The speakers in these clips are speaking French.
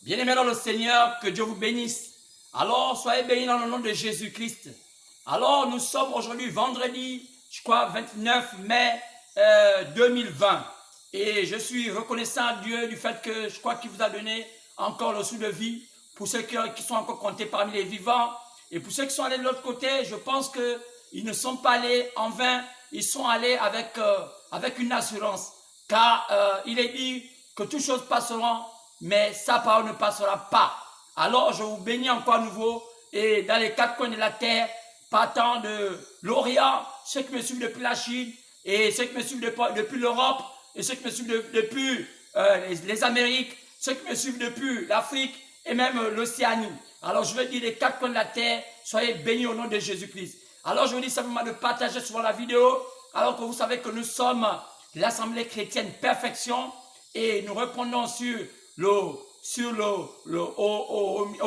Bien-aimés dans le Seigneur, que Dieu vous bénisse. Alors, soyez bénis dans le nom de Jésus-Christ. Alors, nous sommes aujourd'hui vendredi, je crois, 29 mai 2020. Et je suis reconnaissant à Dieu du fait que je crois qu'il vous a donné encore le souffle de vie pour ceux qui sont encore comptés parmi les vivants. Et pour ceux qui sont allés de l'autre côté, je pense qu'ils ne sont pas allés en vain. Ils sont allés avec une assurance. Car il est dit que toutes choses passeront, mais sa parole ne passera pas. Alors, je vous bénis encore à nouveau. Et dans les quatre coins de la terre, partant de l'Orient, ceux qui me suivent depuis la Chine, et ceux qui me suivent depuis l'Europe, et ceux qui me suivent depuis les Amériques, ceux qui me suivent depuis l'Afrique, et même l'Océanie. Alors, je veux dire les quatre coins de la terre, soyez bénis au nom de Jésus-Christ. Alors, je vous dis simplement de partager souvent la vidéo, alors que vous savez que nous sommes l'Assemblée chrétienne Perfection, et nous répondons au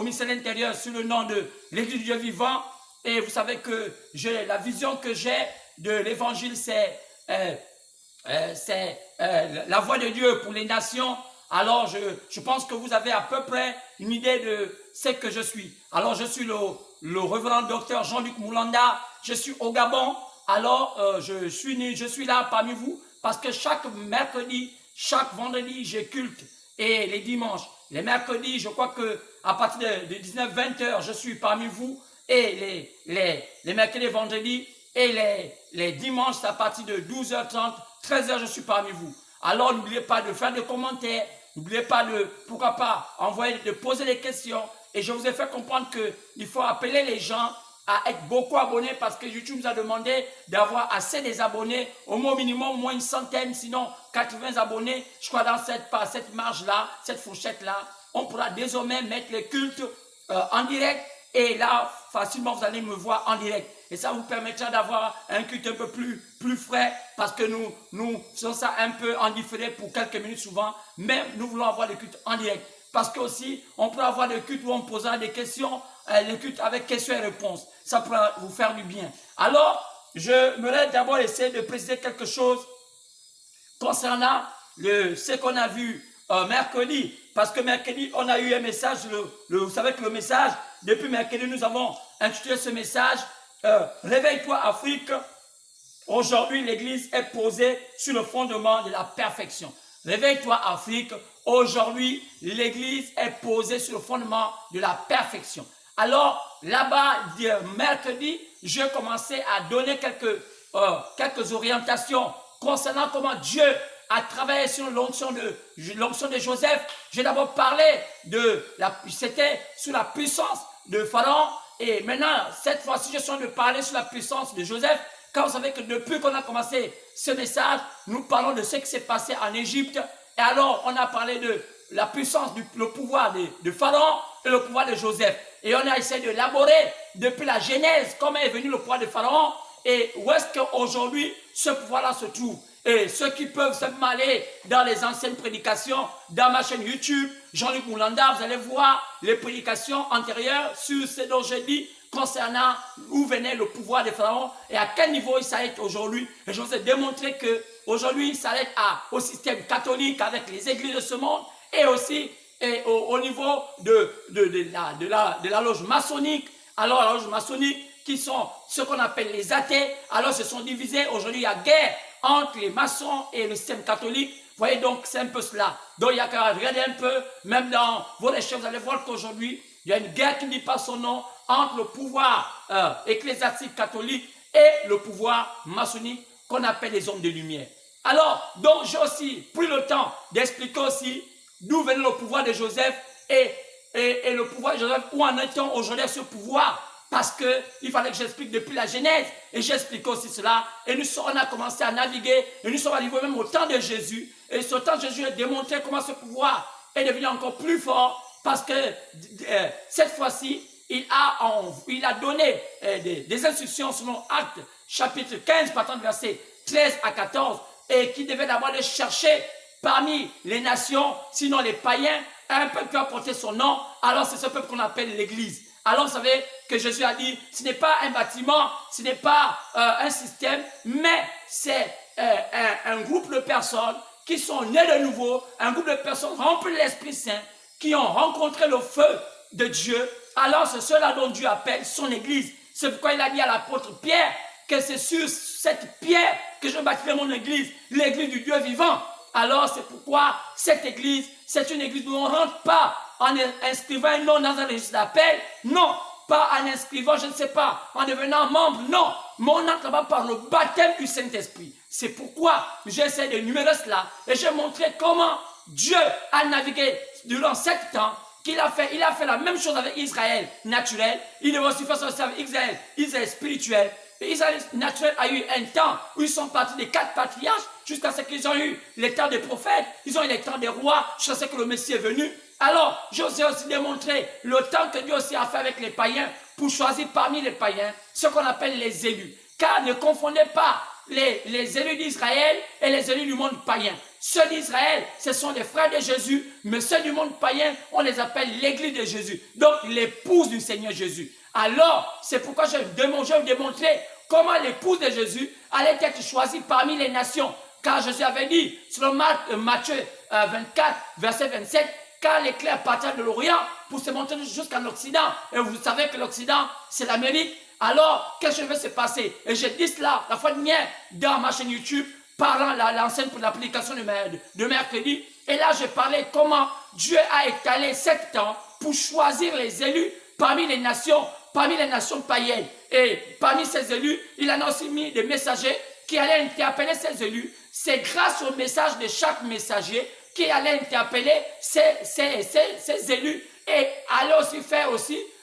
ministère intérieur sur le nom de l'Église du Dieu vivant. Et vous savez que la vision que j'ai de l'évangile, c'est la voix de Dieu pour les nations. Alors, je pense que vous avez à peu près une idée de ce que je suis. Alors, je suis le révérend docteur Jean-Luc Moulanda. Je suis au Gabon. Alors, je suis là parmi vous parce que chaque mercredi, chaque vendredi, j'ai culte. Et les dimanches, les mercredis, je crois que à partir de 19-20 heures, je suis parmi vous. Et les mercredis et vendredis, et les dimanches, à partir de 12h30, 13h, je suis parmi vous. Alors, n'oubliez pas de faire des commentaires. N'oubliez pas pourquoi pas, de poser des questions. Et je vous ai fait comprendre qu'il faut appeler les gens à être beaucoup abonnés parce que YouTube nous a demandé d'avoir assez des abonnés, au moins minimum, moins une centaine, sinon 80 abonnés. Je crois dans cette marge-là, cette fourchette-là, on pourra désormais mettre les cultes en direct. Et là, facilement, vous allez me voir en direct. Et ça vous permettra d'avoir un culte un peu plus frais parce que nous faisons ça un peu en différé pour quelques minutes souvent. Mais nous voulons avoir le culte en direct. Parce que aussi, on peut avoir le culte où on posera des questions, le culte avec questions et réponses. Ça pourra vous faire du bien. Alors, je me d'abord essayer de préciser quelque chose concernant ce qu'on a vu mercredi. Parce que mercredi, on a eu un message, vous savez que le message, depuis mercredi, nous avons intitulé ce message Réveille-toi Afrique. Aujourd'hui, l'Église est posée sur le fondement de la perfection. Réveille-toi Afrique. Aujourd'hui, l'Église est posée sur le fondement de la perfection. Alors, là-bas, mercredi, je commençais à donner quelques orientations concernant comment Dieu a travaillé sur l'onction de Joseph. J'ai d'abord parlé c'était sous la puissance de Pharaon. Et maintenant, cette fois-ci, je suis en train de parler sur la puissance de Joseph. Car vous savez que depuis qu'on a commencé ce message, nous parlons de ce qui s'est passé en Égypte. Et alors, on a parlé de la puissance, le pouvoir de Pharaon et le pouvoir de Joseph. Et on a essayé de l'élaborer depuis la Genèse, comment est venu le pouvoir de Pharaon et où est-ce qu'aujourd'hui ce pouvoir-là se trouve. Et ceux qui peuvent simplement aller dans les anciennes prédications, dans ma chaîne YouTube, Jean-Luc Moulanda, vous allez voir les prédications antérieures sur ce dont j'ai dit concernant où venait le pouvoir de Pharaon et à quel niveau il s'arrête aujourd'hui. Et je vous ai démontré qu'aujourd'hui, il s'arrête au système catholique avec les églises de ce monde et aussi au niveau de la loge maçonnique. Alors, la loge maçonnique, qui sont ce qu'on appelle les athées, alors se sont divisés. Aujourd'hui, il y a guerre entre les maçons et le système catholique. Vous voyez donc, c'est un peu cela. Donc, il y a qu'à regarder un peu, même dans vos recherches, vous allez voir qu'aujourd'hui, il y a une guerre qui ne dit pas son nom entre le pouvoir ecclésiastique catholique et le pouvoir maçonnique qu'on appelle les hommes de lumière. Alors, donc, j'ai aussi pris le temps d'expliquer aussi d'où venait le pouvoir de Joseph et le pouvoir de Joseph, où en est-on aujourd'hui ce pouvoir? Parce qu'il fallait que j'explique depuis la Genèse. Et j'explique aussi cela. Et on a commencé à naviguer. Et nous sommes arrivés même au temps de Jésus. Et ce temps de Jésus a démontré comment ce pouvoir est devenu encore plus fort. Parce que cette fois-ci, il a donné des instructions selon Actes chapitre 15, partant de verset 13 à 14. Et qui devait d'abord les chercher parmi les nations, sinon les païens, un peuple qui a porté son nom. Alors c'est ce peuple qu'on appelle l'Église. Alors vous savez que Jésus a dit, ce n'est pas un bâtiment, ce n'est pas un système, mais c'est un groupe de personnes qui sont nées de nouveau, un groupe de personnes remplies de l'Esprit Saint, qui ont rencontré le feu de Dieu, alors c'est ceux-là dont Dieu appelle son église. C'est pourquoi il a dit à l'apôtre Pierre que c'est sur cette pierre que je bâtirai mon église, l'église du Dieu vivant. Alors c'est pourquoi cette église, c'est une église où on ne rentre pas en inscrivant un nom dans un registre d'appel, non, pas en inscrivant, je ne sais pas, en devenant membre, non, mais on entre là-bas par le baptême du Saint-Esprit. C'est pourquoi j'essaie de numérer cela et j'ai montré comment Dieu a navigué durant 7 ans, il a fait la même chose avec Israël naturel, il devait aussi faire ça avec Israël spirituel. Et Israël naturel a eu un temps où ils sont partis des 4 patriarches jusqu'à ce qu'ils ont eu les temps des prophètes, ils ont eu les temps des rois, jusqu'à ce que le Messie est venu. Alors, je vous ai aussi démontré le temps que Dieu aussi a fait avec les païens pour choisir parmi les païens ce qu'on appelle les élus. Car ne confondez pas les élus d'Israël et les élus du monde païen. Ceux d'Israël, ce sont les frères de Jésus, mais ceux du monde païen, on les appelle l'église de Jésus. Donc, l'épouse du Seigneur Jésus. Alors, c'est pourquoi je vais vous démontrer comment l'épouse de Jésus allait être choisie parmi les nations. Car Jésus avait dit, selon Matthieu 24, verset 27, car l'éclair partit de l'Orient pour se monter jusqu'en Occident. Et vous savez que l'Occident, c'est l'Amérique. Alors, qu'est-ce qui va se passer? Et j'ai dit cela la fois dernière dans ma chaîne YouTube, parlant l'enseigne pour l'application de mercredi. Et là, j'ai parlé comment Dieu a étalé 7 ans pour choisir les élus parmi les nations païennes. Et parmi ces élus, il en a aussi mis des messagers qui allaient interpeller ces élus. C'est grâce au message de chaque messager qui allait interpeller ces élus et allait aussi faire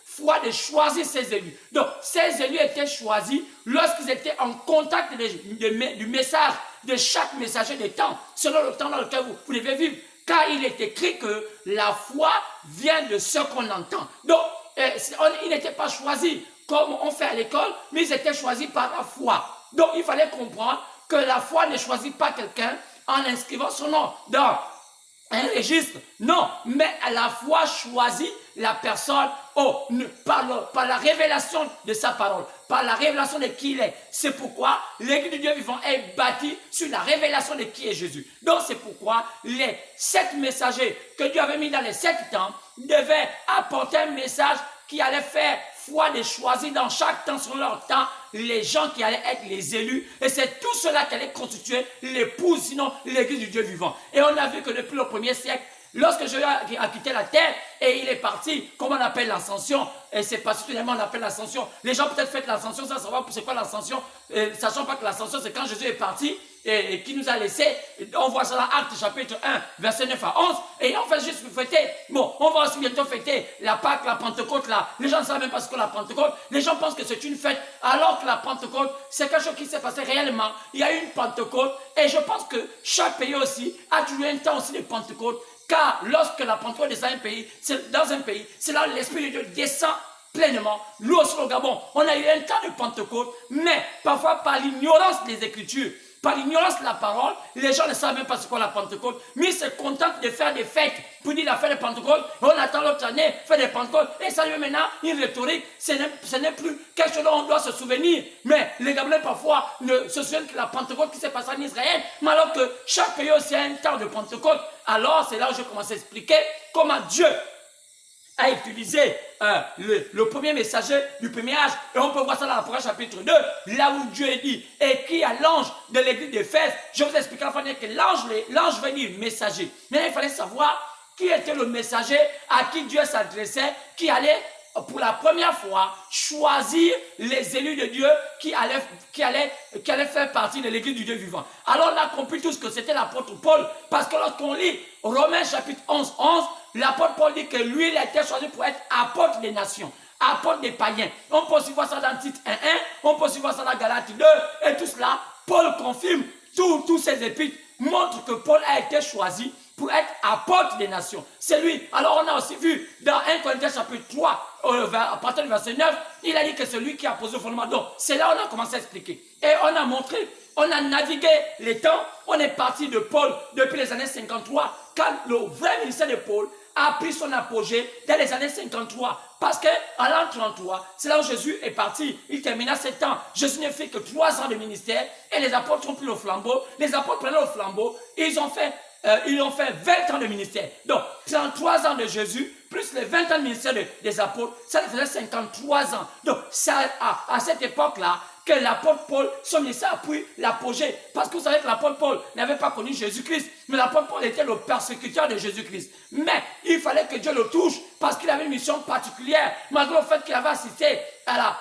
foi de choisir ces élus. Donc, ces élus étaient choisis lorsqu'ils étaient en contact du message de chaque messager des temps, selon le temps dans lequel vous devez vivre. Car il est écrit que la foi vient de ce qu'on entend. Donc, ils n'étaient pas choisis comme on fait à l'école, mais ils étaient choisis par la foi. Donc, il fallait comprendre que la foi ne choisit pas quelqu'un en inscrivant son nom dans un registre. Non, mais la foi choisit la personne par la révélation de sa parole, par la révélation de qui il est. C'est pourquoi l'église du Dieu vivant est bâtie sur la révélation de qui est Jésus. Donc c'est pourquoi les 7 messagers que Dieu avait mis dans les 7 temps devaient apporter un message qui allait faire foi de choisir dans chaque temps, sur leur temps, les gens qui allaient être les élus. Et c'est tout cela qui allait constituer l'épouse, sinon l'église du Dieu vivant. Et on a vu que depuis le 1er siècle, lorsque Jésus a quitté la terre et il est parti, comme on appelle l'ascension, et c'est particulièrement on appelle l'ascension. Les gens peut-être font l'ascension sans savoir c'est quoi l'ascension, sachant pas que l'ascension c'est quand Jésus est parti et qui nous a laissé. On voit ça dans Actes chapitre 1, verset 9 à 11. Et on fait juste fêter. Bon, on va aussi bientôt fêter la Pâque, la Pentecôte là. Les gens ne savent même pas ce que la Pentecôte. Les gens pensent que c'est une fête, alors que la Pentecôte, c'est quelque chose qui s'est passé réellement. Il y a eu une Pentecôte et je pense que chaque pays aussi a toujours un temps aussi de Pentecôte. Car lorsque la Pentecôte est dans un pays, c'est là où l'Esprit de Dieu descend pleinement. Nous aussi au Gabon, on a eu un temps de Pentecôte, mais parfois par l'ignorance des Écritures, par l'ignorance de la parole, les gens ne savent même pas ce qu'est la Pentecôte, mais ils se contentent de faire des fêtes pour dire la fête de Pentecôte, on attend l'autre année, faire des Pentecôtes, et ça devient maintenant une rhétorique, ce n'est plus quelque chose dont on doit se souvenir, mais les Gabonais parfois ne se souviennent que la Pentecôte qui s'est passée en Israël, mais alors que chaque pays aussi a un temps de Pentecôte. Alors c'est là où je commence à expliquer comment Dieu a utilisé le premier messager du premier âge. Et on peut voir ça dans l'Apocalypse chapitre 2, là où Dieu dit, écrit à l'ange de l'église d'Éphèse. Je vous explique la fois dernière que l'ange veut dire messager. Mais il fallait savoir qui était le messager à qui Dieu s'adressait, qui allait pour la première fois choisir les élus de Dieu qui allaient faire partie de l'église du Dieu vivant. Alors on a compris tous que c'était l'apôtre Paul, parce que lorsqu'on lit Romains chapitre 11, l'apôtre Paul dit que lui, il a été choisi pour être apôtre des nations, apôtre des païens. On peut aussi voir ça dans Tite 1.1, on peut aussi voir ça dans Galates 2, et tout cela, Paul confirme, tous ces épîtres montrent que Paul a été choisi pour être apôtre des nations. C'est lui. Alors on a aussi vu dans 1 Corinthiens chapitre 3, à partir du verset 9, il a dit que c'est lui qui a posé le fondement. Donc c'est là où on a commencé à expliquer. Et on a montré, on a navigué les temps, on est parti de Paul depuis les années 53, quand le vrai ministère de Paul a pris son apogée dans les années 53. Parce qu'en l'an 33, c'est là où Jésus est parti. Il termina 7 ans. Jésus ne fait que 3 ans de ministère et les apôtres ont pris le flambeau. Les apôtres prenaient le flambeau et ils ont fait ils ont fait 20 ans de ministère. Donc, 33 ans de Jésus, plus les 20 ans de ministère des apôtres, ça faisait 53 ans. Donc, c'est à cette époque-là que l'apôtre Paul, son ministère a pris l'apogée. Parce que vous savez que l'apôtre Paul n'avait pas connu Jésus-Christ, mais l'apôtre Paul était le persécuteur de Jésus-Christ. Mais il fallait que Dieu le touche parce qu'il avait une mission particulière, malgré le fait qu'il avait assisté à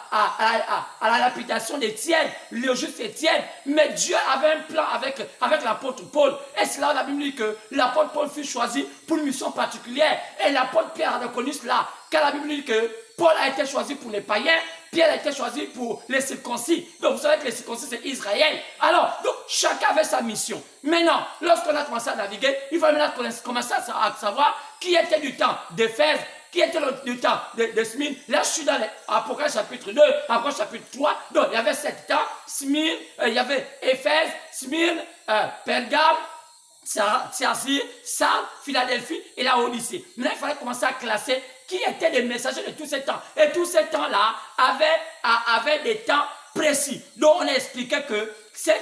la lapidation d'Étienne, le juste Étienne. Mais Dieu avait un plan avec l'apôtre Paul. Et c'est là où la Bible dit que l'apôtre Paul fut choisi pour une mission particulière. Et l'apôtre Pierre a reconnu cela, car la Bible dit que Paul a été choisi pour les païens, Pierre a été choisi pour les circoncis. Donc vous savez que les circoncis c'est Israël. Alors, donc chacun avait sa mission. Maintenant, lorsqu'on a commencé à naviguer, il fallait maintenant commencer à savoir qui était du temps d'Éphèse, qui était du temps de Smyrne. Là, je suis dans l'Apocalypse chapitre 2, Apocalypse chapitre 3. Donc, il y avait 7 temps. Smyrne, il y avait Éphèse, Smyrne, Pergame, Thyatire, Sardes, Philadelphie et la Odyssée. Maintenant, il fallait commencer à classer qui étaient les messagers de tous ces temps. Et tous ces temps-là avaient des temps précis. Donc, on a expliqué que ces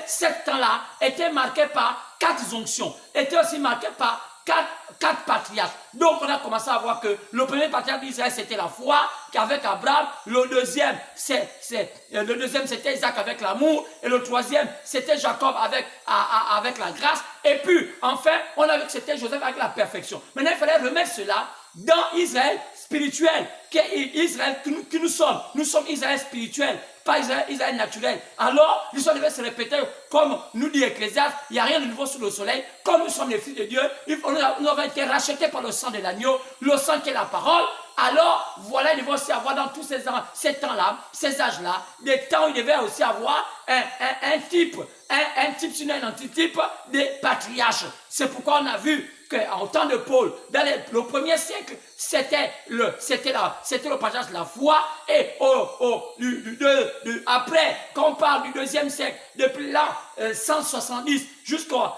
temps-là étaient marqués par 4 onctions, étaient aussi marqués par 4 patriarches. Donc, on a commencé à voir que le premier patriarche d'Israël, c'était la foi qu'avec Abraham. Le deuxième, c'était Isaac avec l'amour. Et le troisième, c'était Jacob avec la grâce. Et puis, enfin, on a vu que c'était Joseph avec la perfection. Maintenant, il fallait remettre cela dans Israël spirituel, qui est Israël que nous sommes. Nous sommes Israël spirituel, pas Israël naturel. Alors, l'histoire devait se répéter comme nous dit Ecclésiaste, il n'y a rien de nouveau sous le soleil. Comme nous sommes les fils de Dieu, nous avons été rachetés par le sang de l'agneau, le sang qui est la parole. Alors, voilà, il devait aussi avoir dans tous ces temps-là, ces âges-là, des temps où il devait aussi avoir un type, sinon un antitype des patriarches. C'est pourquoi on a vu qu'en temps de Paul, dans le premier siècle, c'était le patriarche de la foi. Et après, quand on parle du deuxième siècle, depuis l'an 170 jusqu'à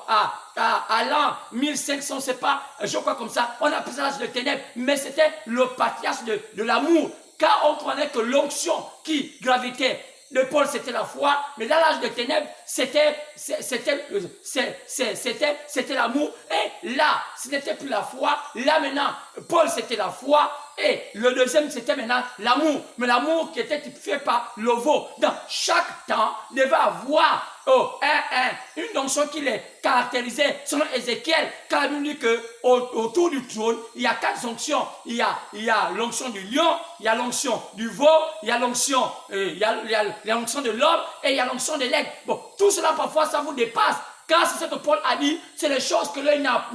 l'an 1500, c'est pas, je crois comme ça, on appelle ça l'âge de ténèbres, mais c'était le patriarche de l'amour, car on connaît que l'onction qui gravitait de Paul, c'était la foi, mais dans l'âge de ténèbres, c'était l'amour. Et là, ce n'était plus la foi. Là, maintenant, Paul, c'était la foi. Et le deuxième, c'était maintenant l'amour. Mais l'amour qui était typifié par le veau. Dans chaque temps, il devait avoir une onction qui les caractérisait. Selon Ézéchiel, quand la Bible dit qu'autour du trône, il y a 4 onctions. Il y a l'onction du lion, il y a l'onction du veau, il y a l'onction de l'homme et il y a l'onction de l'aigle. Bon, tout cela, parfois, ça vous dépasse. Car c'est ce que Paul a dit, c'est les choses que l'œil n'a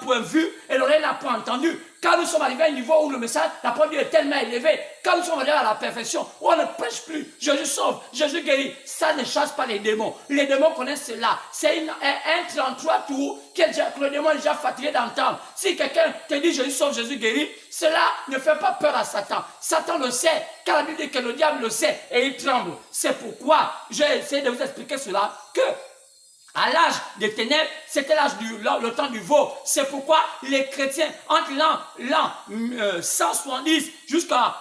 point vues et l'oreille n'a point entendues. Quand nous sommes arrivés à un niveau où le message, la parole de Dieu est tellement élevé, quand nous sommes arrivés à la perfection, où on ne prêche plus, Jésus sauve, Jésus guérit, ça ne chasse pas les démons. Les démons connaissent cela. C'est un 33 tours que le démon est déjà fatigué d'entendre. Si quelqu'un te dit Jésus sauve, Jésus guérit, cela ne fait pas peur à Satan. Satan le sait, car la Bible dit que le diable le sait et il tremble. C'est pourquoi j'ai essayé de vous expliquer cela, que à l'âge des ténèbres, c'était le temps du veau. C'est pourquoi les chrétiens, entre l'an 170 jusqu'à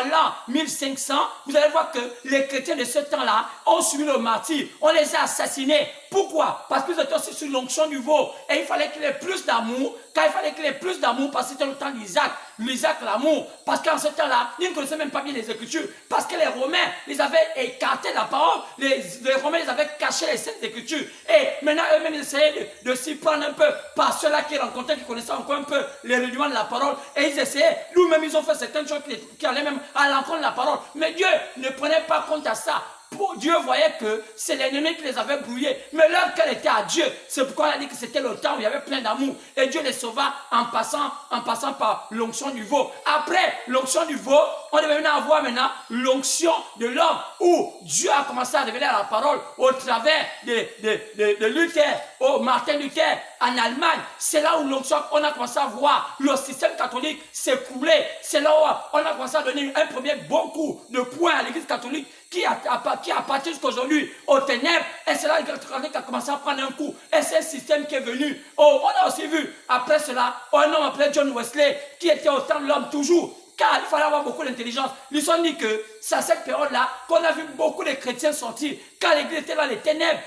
l'an 1500, vous allez voir que les chrétiens de ce temps-là ont subi le martyre. On les a assassinés. Pourquoi? Parce qu'ils étaient aussi sur l'onction du veau. Et il fallait qu'il ait plus d'amour. Quand il fallait qu'il ait plus d'amour, parce que c'était le temps d'Isaac. L'Isaac, l'amour. Parce qu'en ce temps-là, ils ne connaissaient même pas bien les Écritures. Parce que les Romains, ils avaient écarté la parole. Les Romains, ils avaient caché les Saintes Écritures. Et maintenant, eux-mêmes, ils essayaient de s'y prendre un peu par ceux-là qui rencontraient, qui connaissaient encore un peu les rudiments de la parole. Et ils essayaient. Nous-mêmes, ils ont fait certaines choses qui allaient même à l'encontre de la parole. Mais Dieu ne prenait pas compte à ça. Dieu voyait que c'est l'ennemi qui les avait brouillés. Mais leur cœur était à Dieu. C'est pourquoi on a dit que c'était le temps où il y avait plein d'amour. Et Dieu les sauva en passant par l'onction du veau. Après l'onction du veau, on devait maintenant avoir l'onction de l'homme, où Dieu a commencé à révéler la parole au travers de Luther, au Martin Luther en Allemagne. C'est là où l'onction, on a commencé à voir le système catholique s'écrouler. C'est là où on a commencé à donner un premier bon coup de poing à l'église catholique qui appartient jusqu'aujourd'hui aux ténèbres. Et c'est là que l'église catholique a commencé à prendre un coup. Et c'est un système qui est venu. Oh, on a aussi vu après cela un homme appelé John Wesley qui était au temps de l'homme toujours. car il fallait avoir beaucoup d'intelligence. Ils ont dit que c'est à cette période-là qu'on a vu beaucoup de chrétiens sortir, car l'église était dans les ténèbres,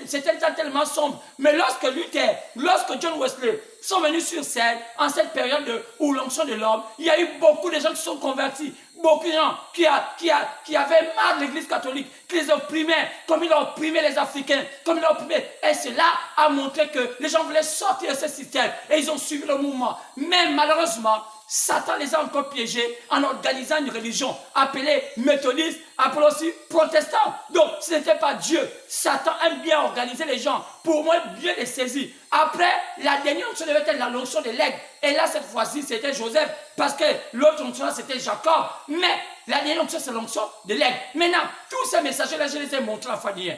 c'était tellement sombre. Mais lorsque Luther, lorsque John Wesley sont venus sur scène, en cette période où l'onction de l'homme, il y a eu beaucoup de gens qui sont convertis, beaucoup de gens qui avaient marre de l'église catholique, qui les opprimaient, comme ils ont opprimé les Africains, comme ils ont opprimé. Et cela a montré que les gens voulaient sortir de ce système, et ils ont suivi le mouvement. Mais malheureusement, Satan les a encore piégés en organisant une religion appelée méthodiste, appelée aussi protestante. Donc, ce n'était pas Dieu. Satan aime bien organiser les gens pour au moins bien les saisir. Après, la dernière onction devait être la onction de l'aigle. Et là, cette fois-ci, c'était Joseph, parce que l'autre onction, c'était Jacob. Mais la dernière onction, c'est l'onction de l'aigle. Maintenant, tous ces messagers-là, je les ai montrés à fois d'hier.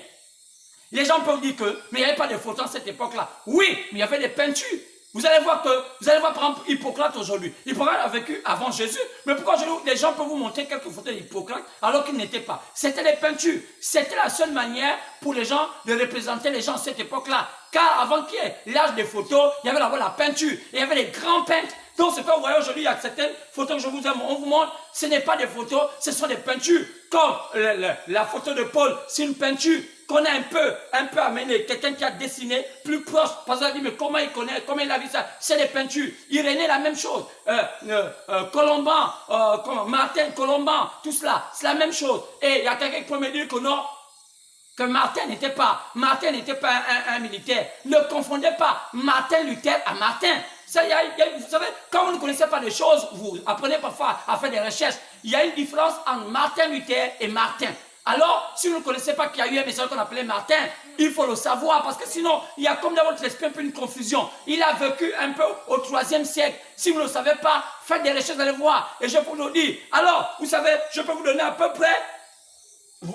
Les gens peuvent dire que, mais il n'y avait pas de photos à cette époque-là. Oui, mais il y avait des peintures. Vous allez voir par exemple, Hippocrate aujourd'hui. Hippocrate a vécu avant Jésus. Mais pourquoi aujourd'hui, les gens peuvent vous montrer quelques photos d'Hippocrate alors qu'il n'était pas? C'était des peintures. C'était la seule manière pour les gens de représenter les gens à cette époque-là. Car avant qu'il y ait l'âge des photos, il y avait d'abord la peinture. Et il y avait les grands peintres. Donc, ce que vous voyez aujourd'hui, il y a certaines photos que on vous montre, ce n'est pas des photos, ce sont des peintures. Comme la photo de Paul, c'est une peinture qu'on a un peu amené, quelqu'un qui a dessiné plus proche, parce qu'il a dit, mais comment il connaît, comment il a vu ça? C'est des peintures. Irénée, la même chose. Colomban, Martin, Colomban, tout cela, c'est la même chose. Et il y a quelqu'un qui peut me dire que non, que Martin n'était pas un militaire. Ne confondez pas Martin Luther à Martin. Vous savez, quand vous ne connaissez pas les choses, vous apprenez parfois à faire des recherches. Il y a une différence entre Martin Luther et Martin. Alors, si vous ne connaissez pas qu'il y a eu un message qu'on appelait Martin, il faut le savoir, parce que sinon, il y a comme dans votre esprit un peu une confusion. Il a vécu un peu au 3e siècle. Si vous ne le savez pas, faites des recherches, allez voir. Et je peux vous le dire. Alors, vous savez, je peux vous donner à peu près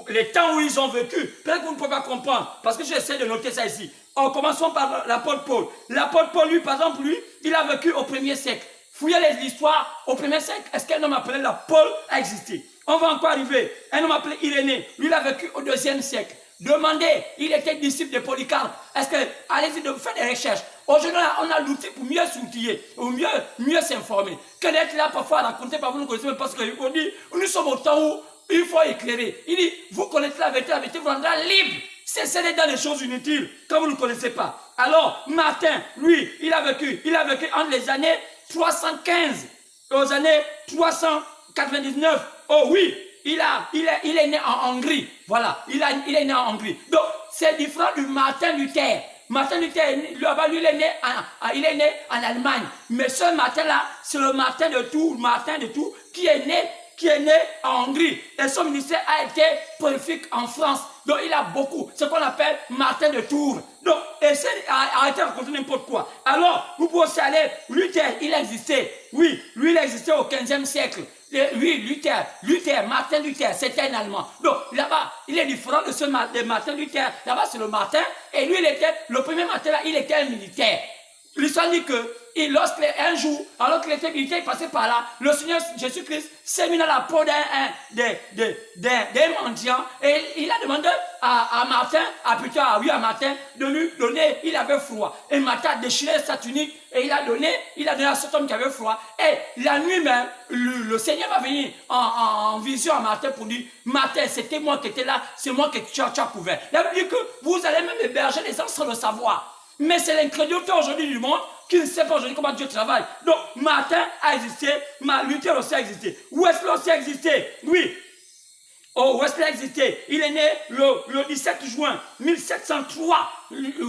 les temps où ils ont vécu. Peut-être que vous ne pouvez pas comprendre, parce que j'essaie de noter ça ici. En commençant par l'apôtre Paul. L'apôtre Paul, lui, par exemple, lui, il a vécu au 1er siècle. Fouillez l'histoire au 1er siècle. Est-ce qu'un homme appelé Paul a existé? On va encore arriver. Un homme appelé Irénée, lui, il a vécu au 2e siècle. Demandez, il était disciple de Polycarpe. Est-ce que, allez-y, de faire des recherches. Aujourd'hui, on a l'outil pour mieux s'outiller, ou mieux s'informer. Que d'être là parfois à raconter, par vous ne connaissez même pas ce qu'on dit. Nous sommes au temps où il faut éclairer. Il dit, vous connaissez la vérité vous rendra libre. Cessez d'être dans les choses inutiles, quand vous ne connaissez pas. Alors, Martin, lui, il a vécu entre les années 315 aux années 399. Oh oui, il est né en Hongrie. Voilà, il est né en Hongrie. Donc, c'est différent du Martin Luther. Martin Luther, lui, il est né en Allemagne. Mais ce Martin-là, c'est le Martin de Tours, qui est né en Hongrie. Et son ministère a été prolifique en France. Donc, il a beaucoup, ce qu'on appelle Martin de Tours. Donc, arrêtez de raconter n'importe quoi. Alors, vous pouvez aussi aller, Luther, il existait. Oui, lui, il existait au 15e siècle. Lui, Martin Luther, c'était un Allemand. Donc, là-bas, il est différent de Martin Luther. Là-bas, c'est le Martin. Et lui, le premier Martin, là, il était un militaire. L'histoire dit que, un jour, alors qu'il était militaire, il passait par là, le Seigneur Jésus-Christ s'est mis dans la peau d'un mendiant, et il a demandé à Martin de lui donner, il avait froid. Et Martin a déchiré sa tunique, et il a donné à cet homme qui avait froid. Et la nuit même, le Seigneur va venir en vision à Martin pour dire, Martin, c'était moi qui étais là, c'est moi que tu as couvert. Il a dit que vous allez même héberger les gens sans le savoir. Mais c'est l'incrédulité aujourd'hui du monde qui ne sait pas aujourd'hui comment Dieu travaille. Donc, Martin a existé, Luther aussi a existé. Wesley aussi a existé. Oui. Oh, Wesley a existé. Il est né le 17 juin 1703.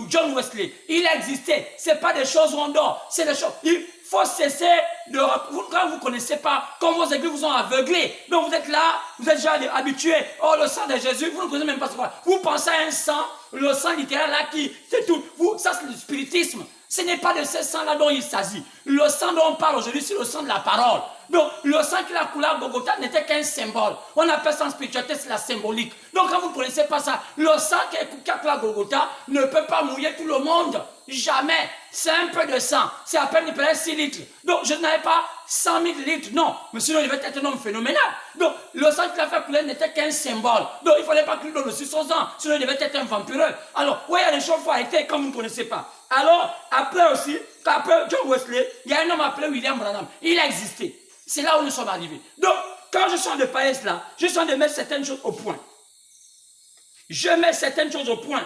John Wesley. Il a existé. Ce n'est pas des choses où on dort. C'est des choses. Il faut cesser de... Quand vous ne connaissez pas, quand vos églises vous ont aveuglés. Donc, vous êtes là, vous êtes déjà habitués. Oh, le sang de Jésus, vous ne connaissez même pas ce que c'est. Vous pensez à un sang, le sang littéral là qui... C'est tout. Ça, c'est le spiritisme. Ce n'est pas de ce sang-là dont il s'agit. Le sang dont on parle aujourd'hui, c'est le sang de la parole. Donc, le sang qui a coulé à Golgotha n'était qu'un symbole. On appelle ça en spiritualité, c'est la symbolique. Donc, quand vous ne connaissez pas ça, le sang qui a coulé à Golgotha ne peut pas mouiller tout le monde. Jamais. C'est un peu de sang. C'est à peine 6 litres. Donc, je n'avais pas 100 000 litres. Non. Mais sinon, il devait être un homme phénoménal. Donc, le sang qu'il a fait couler n'était qu'un symbole. Donc, il ne fallait pas qu'il donne aussi son sang. Sinon, il devait être un vampireux. Alors, oui, il y a des choses qu'il faut arrêter quand vous ne connaissez pas. Alors, après aussi, après John Wesley, il y a un homme appelé William Branham. Il a existé. C'est là où nous sommes arrivés. Donc, quand je suis en de parler cela, je suis en de mettre certaines choses au point. Je mets certaines choses au point.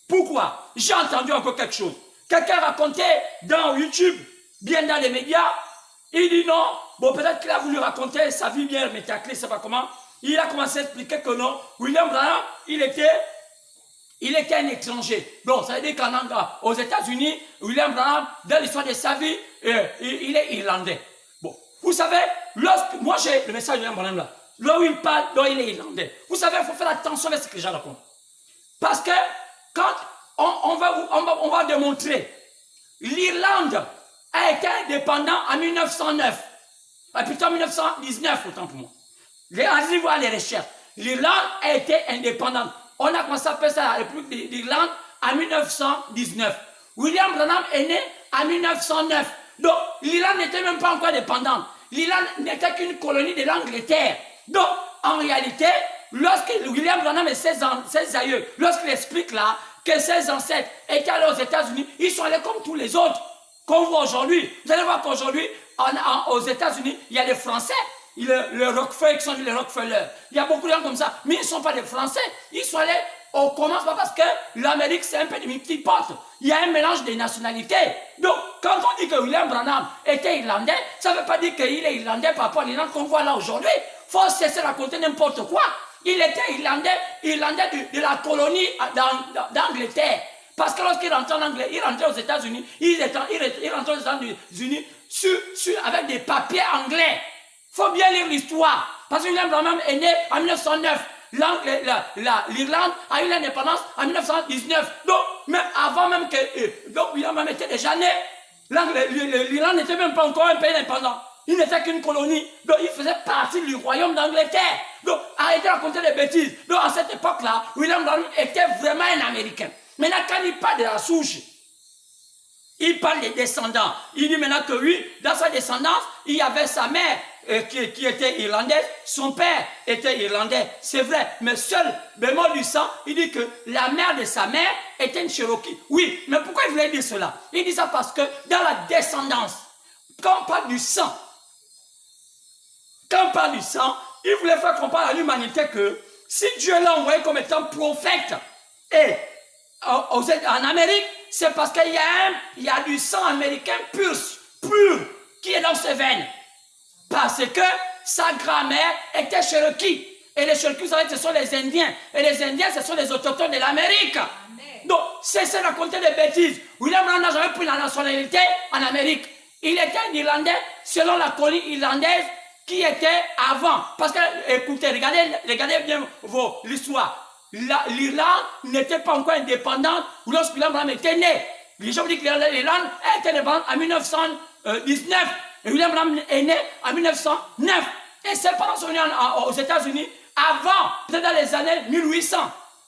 Pourquoi? J'ai entendu encore quelque chose. Quelqu'un racontait dans YouTube, bien dans les médias, il dit non, bon peut-être qu'il a voulu raconter sa vie bien métaclée, je ne sais pas comment. Il a commencé à expliquer que non, William Branham, il était un étranger. Bon, ça veut dire qu'aux États-Unis, William Branham, dans l'histoire de sa vie, il est irlandais. Bon, vous savez, moi j'ai le message de William Branham là, là où il parle, là il est irlandais. Vous savez, il faut faire attention avec ce que les gens racontent. Parce que quand on va démontrer, l'Irlande a été indépendante en 1909. Plutôt en 1919, autant pour moi. Allez voir les recherches. L'Irlande a été indépendante. On a commencé à appeler ça la République d'Irlande en 1919. William Branham est né en 1909. Donc, l'Irlande n'était même pas encore indépendante. L'Irlande n'était qu'une colonie de l'Angleterre. Donc, en réalité, lorsque William Branham et ses aïeux, lorsqu'il explique là que ses ancêtres étaient allés aux États-Unis, ils sont allés comme tous les autres. Qu'on voit aujourd'hui. Vous allez voir qu'aujourd'hui, aux États-Unis, il y a des Français. Le Rockefeller, qui sont les Rockefeller. Il y a beaucoup de gens comme ça. Mais ils ne sont pas des Français. Ils sont allés, on commence pas parce que l'Amérique, c'est un peu de multipote. Il y a un mélange des nationalités. Donc, quand on dit que William Branham était irlandais, ça ne veut pas dire qu'il est irlandais par rapport à l'Irlande qu'on voit là aujourd'hui. Il faut cesser de raconter n'importe quoi. Il était irlandais de la colonie d'Angleterre. Parce que lorsqu'il rentrait en Anglais, il rentrait aux États-Unis, il rentrait aux États-Unis avec des papiers anglais. Il faut bien lire l'histoire. Parce que William Branham est né en 1909. L'Irlande a eu l'indépendance en 1919. Donc, même avant même que William Branham était déjà né, l'Irlande n'était même pas encore un pays indépendant. Il n'était qu'une colonie. Donc, il faisait partie du royaume d'Angleterre. Donc, arrêtez de raconter des bêtises. Donc, à cette époque-là, William Branham était vraiment un Américain. Maintenant, quand il parle de la souche, il parle des descendants. Il dit maintenant que oui, dans sa descendance, il y avait sa mère qui était irlandaise, son père était irlandais, c'est vrai, mais seul bémol du sang, il dit que la mère de sa mère était une Cherokee. Oui, mais pourquoi il voulait dire cela? Il dit ça parce que dans la descendance, quand on parle du sang, il voulait faire comprendre à l'humanité que si Dieu l'a envoyé comme étant prophète et en Amérique, c'est parce qu'il y a du sang américain pur qui est dans ses veines. Parce que sa grand-mère était Cherokee. Et les Cherokees, vous savez, ce sont les Indiens. Et les Indiens, ce sont les autochtones de l'Amérique. Donc, cessez de raconter des bêtises. William Branham n'a jamais pris la nationalité en Amérique. Il était un Irlandais selon la colonie irlandaise qui était avant. Parce que, écoutez, regardez bien l'histoire. L'Irlande n'était pas encore indépendante lorsque William Branham était né. Les gens disent que l'Irlande était indépendante en 1919. Et William Branham est né en 1909. Et ses parents sont venus aux États-Unis avant, peut-être dans les années 1800.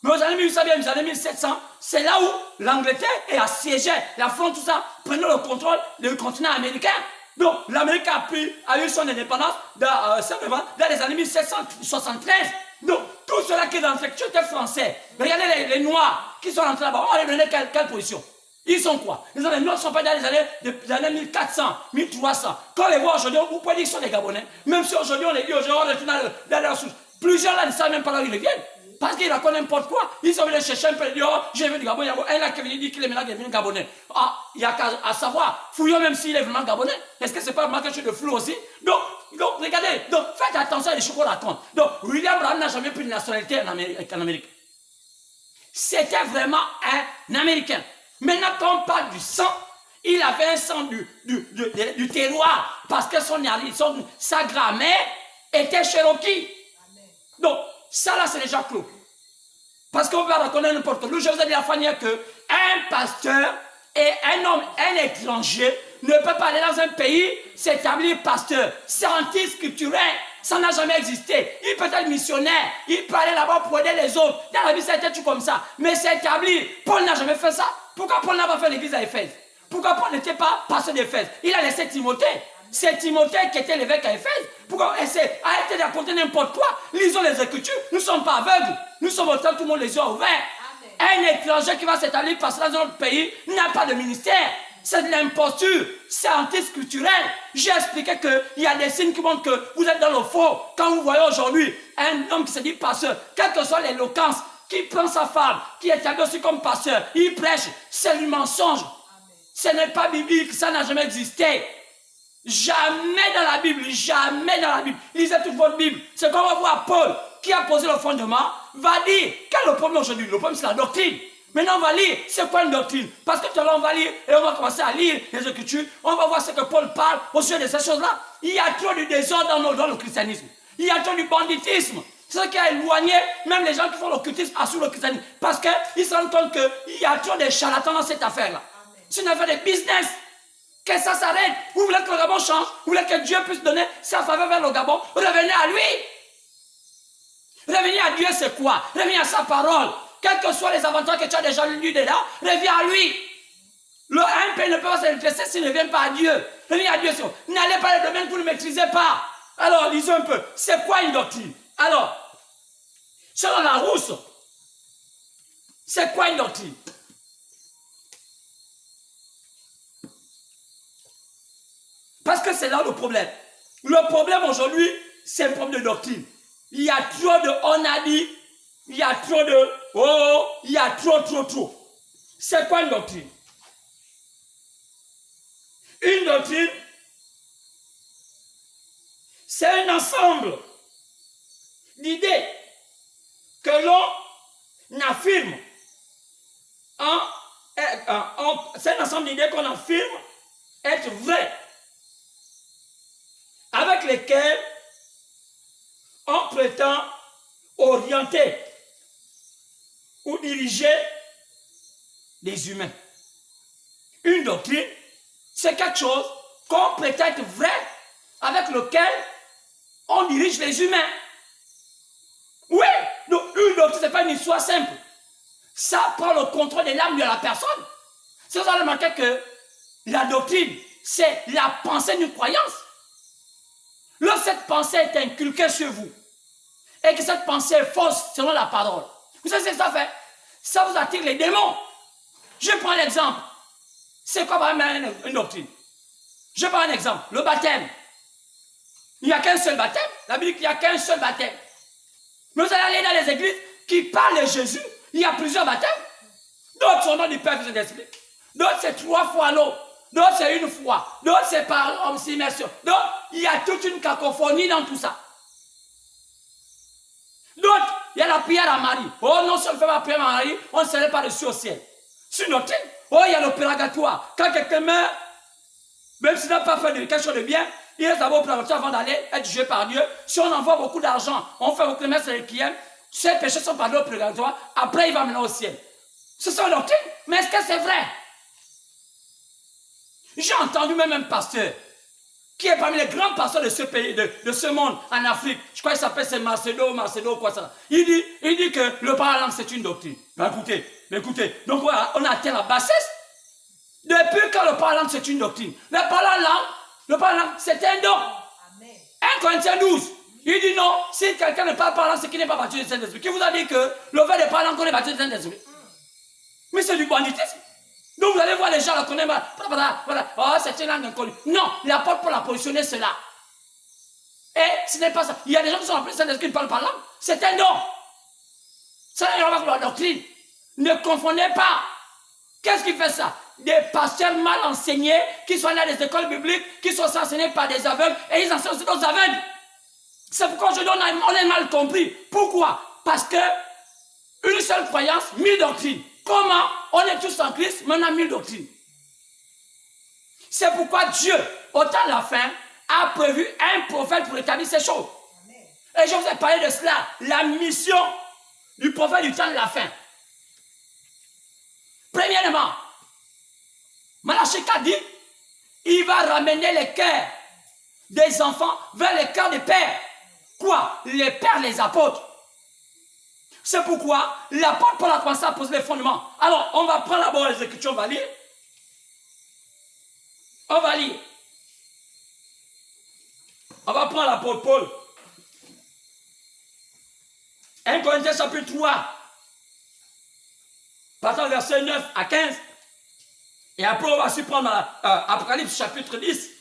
Mais aux années 1800, bien les années 1700, c'est là où l'Angleterre est assiégée. La France, tout ça, prenait le contrôle du continent américain. Donc, l'Amérique a eu son indépendance dans les années 1773. Donc, tout cela qui est dans le secteur était français. Regardez les Noirs qui sont rentrés là-bas. On va les donner quelle position? Ils sont quoi? Les Noirs ne sont pas dans les années 1400, 1300. Quand on les voit aujourd'hui, vous pouvez dire qu'ils sont des Gabonais. Même si aujourd'hui, on les dit aujourd'hui, on retourne dans leur souche. Plusieurs là ne savent même pas là où ils reviennent. Parce qu'ils racontent n'importe quoi. Ils sont venus chercher un peu, ils disent, oh, j'ai venu du Gabon. Il y a un là qui est venu dire qu'il est maintenant devenu Gabonais. Ah, il y a qu'à savoir, fouillons même s'il est vraiment Gabonais. Est-ce que c'est pas vraiment quelque chose de flou aussi? Donc, regardez, faites attention à les choses qu'on raconte. Donc, William Branham n'a jamais pris de nationalité en Amérique. C'était vraiment un Américain. Maintenant, quand on parle du sang, il avait un sang du terroir. Parce que sa grand-mère était Cherokee. Donc, ça là, c'est déjà clos. Parce qu'on va reconnaître n'importe quoi. Je vous ai dit la fois dernière qu'un pasteur et un homme, un étranger, ne peut pas aller dans un pays s'établir pasteur. C'est anti-scripturaire. Ça n'a jamais existé. Il peut être missionnaire. Il peut aller là-bas pour aider les autres. Dans la vie, ça a été tout comme ça. Mais s'établir, Paul n'a jamais fait ça. Pourquoi Paul n'a pas fait l'église à Éphèse? Pourquoi Paul n'était pas pasteur d'Éphèse? Il a laissé Timothée. C'est Timothée qui était l'évêque à Éphèse. Pourquoi arrêtez de raconter n'importe quoi? Lisons les Écritures. Nous ne sommes pas aveugles. Nous sommes autant tout le monde les yeux ouverts. Amen. Un étranger qui va s'établir passer dans un autre pays n'a pas de ministère. c'est de l'imposture, c'est anti-scripturel. J'ai expliqué qu'il y a des signes qui montrent que vous êtes dans le faux. Quand vous voyez aujourd'hui un homme qui se dit pasteur, quelle que soit l'éloquence, qui prend sa femme, qui est habillé aussi comme pasteur, il prêche, c'est du mensonge. Ce n'est pas biblique, ça n'a jamais existé. Jamais dans la Bible, jamais dans la Bible. Lisez toute votre Bible. C'est qu'on va voir Paul, qui a posé le fondement, va dire, quel est le problème aujourd'hui? Le problème, c'est la doctrine. Maintenant, on va lire, c'est quoi une doctrine? Parce que tout à l'heure, on va lire, et on va commencer à lire les Écritures. On va voir ce que Paul parle au sujet de ces choses-là. Il y a trop de désordre dans le christianisme. Il y a trop de banditisme. C'est ce qui a éloigné même les gens qui font l'occultisme sur le christianisme. Parce qu'ils se rendent compte qu'il y a trop de charlatans dans cette affaire-là. C'est une affaire de business. Que ça s'arrête. Vous voulez que le Gabon change? Vous voulez que Dieu puisse donner sa faveur vers le Gabon? Revenez à lui. Revenez à Dieu, c'est quoi? Revenez à sa parole. Quels que soient les avantages que tu as déjà lus de là, reviens à lui. Un pays ne peut pas s'intéresser s'il ne vient pas à Dieu. Revenez à Dieu. N'allez pas dans le domaine que vous ne maîtrisez pas. Alors, lisons un peu. C'est quoi une doctrine? Alors, selon Larousse, c'est quoi une doctrine? Parce que c'est là le problème. Le problème aujourd'hui, c'est un problème de doctrine. Il y a trop de on a dit, il y a trop de oh, il y a trop. C'est quoi une doctrine? Une doctrine, c'est un ensemble d'idées que l'on affirme. C'est un ensemble d'idées qu'on affirme être vraies, avec lesquelles on prétend orienter ou diriger les humains. Une doctrine, c'est quelque chose qu'on prétend être vrai, avec lequel on dirige les humains. Oui, donc une doctrine, ce n'est pas une histoire simple. Ça prend le contrôle de l'âme de la personne. Si vous avez remarqué que la doctrine, c'est la pensée d'une croyance. Lorsque cette pensée est inculquée sur vous, et que cette pensée est fausse selon la parole, vous savez ce que ça fait? Ça vous attire les démons. Je prends l'exemple. C'est quoi une doctrine? Je prends un exemple. Le baptême. Il n'y a qu'un seul baptême. La Bible dit qu'il n'y a qu'un seul baptême. Mais vous allez aller dans les églises qui parlent de Jésus. Il y a plusieurs baptêmes. D'autres sont dans du Père, Fils et d'Esprit. D'autres, c'est 3 fois l'eau. D'autres, c'est une fois. D'autres, c'est par immersion. D'autres, il y a toute une cacophonie dans tout ça. D'autres, il y a la prière à Marie. Oh non, si on ne fait pas la prière à Marie, on ne serait pas reçu au ciel. C'est une doctrine. Oh, il y a le purgatoire. Quand quelqu'un meurt, même s'il n'a pas fait quelque chose de bien, il reste d'abord au purgatoire avant d'aller être jugé par Dieu. Si on envoie beaucoup d'argent, on fait beaucoup de messes avec les clients, ses péchés sont pardonnés au purgatoire, après il va maintenant au ciel. C'est ça la doctrine. Mais est-ce que c'est vrai? J'ai entendu même un pasteur qui est parmi les grands pasteurs de ce pays, de ce monde, en Afrique. Je crois qu'il s'appelle Marcelo, quoi ça. Il dit que le parler en langue, c'est une doctrine. Mais écoutez. Donc voilà, on a atteint la bassesse. Depuis quand le parler en langue, c'est une doctrine? Le parler en langue, c'est un don. Amen. 1 Corinthiens 12. Il dit non, si quelqu'un ne parle pas en langue, c'est qu'il n'est pas baptisé du Saint-Esprit. Qui vous a dit que le fait de parler en langue, on est baptisé du Saint-Esprit? Mais c'est du banditisme. Donc vous allez voir les gens là qu'on aime. Voilà. Oh, c'est une langue inconnue. Non, l'apôtre Paul a positionné cela. Et ce n'est pas ça. Il y a des gens qui sont appelés Saint-Esprit qui ne parlent pas langue. C'est un don. Ça n'a rien à voir avec la doctrine. Ne confondez pas. Qu'est-ce qui fait ça? Des pasteurs mal enseignés qui sont dans des écoles bibliques, qui sont enseignés par des aveugles et ils enseignent aussi aux aveugles. C'est pourquoi aujourd'hui on est mal compris. Pourquoi? Parce que une seule croyance, 1000 doctrines. Comment? On est tous en Christ, mais on a 1000 doctrines. C'est pourquoi Dieu, au temps de la fin, a prévu un prophète pour établir ces choses. Et je vous ai parlé de cela, la mission du prophète du temps de la fin. Premièrement, Malachie dit, il va ramener les cœurs des enfants vers les cœurs des pères. Quoi? Les pères, les apôtres. C'est pourquoi l'apôtre Paul a commencé à poser les fondements. Alors, on va prendre d'abord les Écritures, on va lire. On va prendre l'apôtre Paul. 1 Corinthiens chapitre 3. Partant du verset 9 à 15. Et après, on va se prendre à Apocalypse chapitre 10.